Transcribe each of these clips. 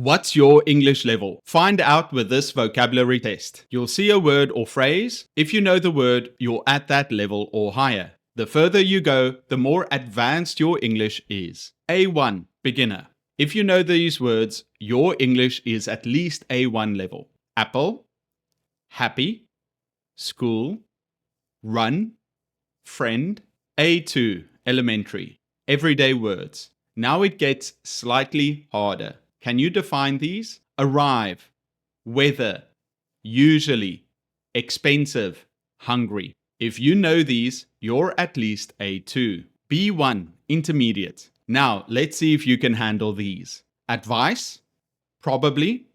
What's your English level? Find out with this vocabulary test. You'll see a word or phrase. If you know the word, you're at that level or higher. The further you go, the more advanced your English is. A1, beginner. If you know these words, your English is at least A1 level. Apple, happy, school, run, friend. A2, elementary. Everyday words. Now it gets slightly harder. Can you define these? Arrive, weather, usually, expensive, hungry. If you know these, you're at least A2. B1, intermediate. Now, let's see if you can handle these. Advice, probably,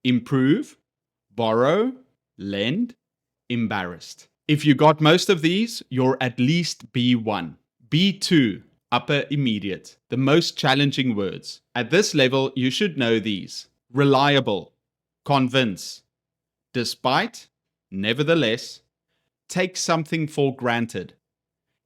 improve, borrow, lend, embarrassed. If you got most of these, you're at least B1. B2, upper immediate, the most challenging words. At this level, you should know these. Reliable, convince, despite, nevertheless, take something for granted,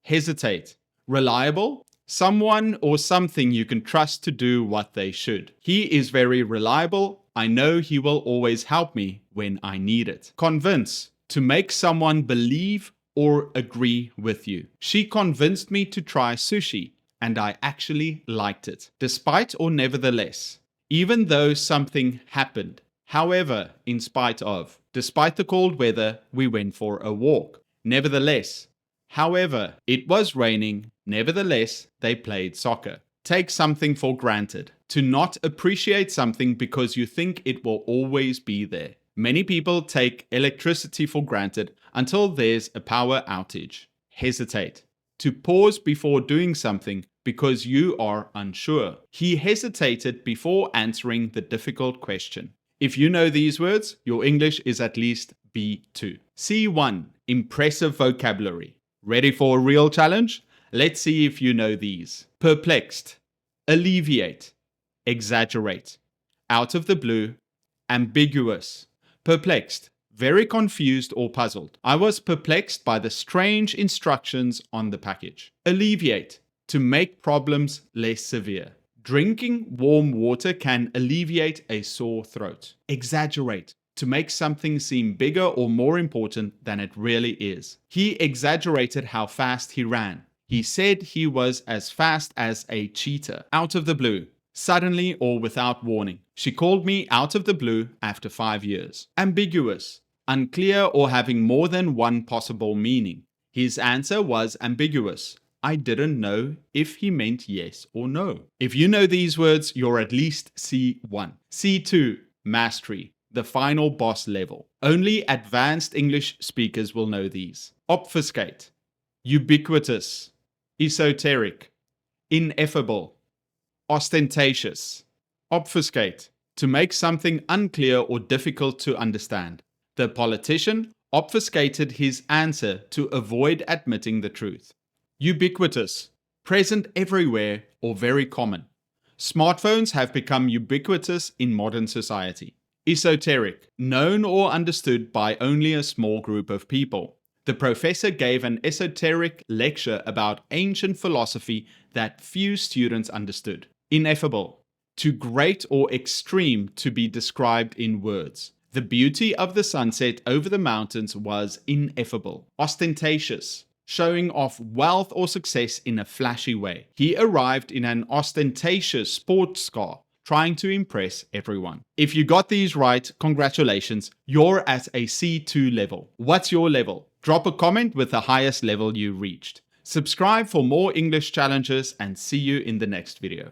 hesitate. Reliable, someone or something you can trust to do what they should. He is very reliable. I know he will always help me when I need it. Convince, to make someone believe or agree with you. She convinced me to try sushi, and I actually liked it, despite or nevertheless, even though something happened. However, in spite of, despite the cold weather, we went for a walk. Nevertheless, however, it was raining. Nevertheless, they played soccer. Take something for granted, to not appreciate something because you think it will always be there. Many people take electricity for granted until there's a power outage. Hesitate, to pause before doing something because you are unsure. He hesitated before answering the difficult question. If you know these words, your English is at least B2. C1, impressive vocabulary. Ready for a real challenge? Let's see if you know these. Perplexed, alleviate, exaggerate, out of the blue, ambiguous. Perplexed, very confused or puzzled. I was perplexed by the strange instructions on the package. Alleviate, to make problems less severe. Drinking warm water can alleviate a sore throat. Exaggerate, to make something seem bigger or more important than it really is. He exaggerated how fast he ran. He said he was as fast as a cheetah. Out of the blue, suddenly or without warning. She called me out of the blue after 5 years. Ambiguous, unclear or having more than one possible meaning. His answer was ambiguous. I didn't know if he meant yes or no. If you know these words, you're at least C1. C2, mastery, the final boss level. Only advanced English speakers will know these. Obfuscate, ubiquitous, esoteric, ineffable, ostentatious. Obfuscate, to make something unclear or difficult to understand. The politician obfuscated his answer to avoid admitting the truth. Ubiquitous, present everywhere or very common. Smartphones have become ubiquitous in modern society. Esoteric, known or understood by only a small group of people. The professor gave an esoteric lecture about ancient philosophy that few students understood. Ineffable, too great or extreme to be described in words. The beauty of the sunset over the mountains was ineffable. Ostentatious, showing off wealth or success in a flashy way. He arrived in an ostentatious sports car, trying to impress everyone. If you got these right, congratulations, you're at a C2 level. What's your level? Drop a comment with the highest level you reached. Subscribe for more English challenges and see you in the next video.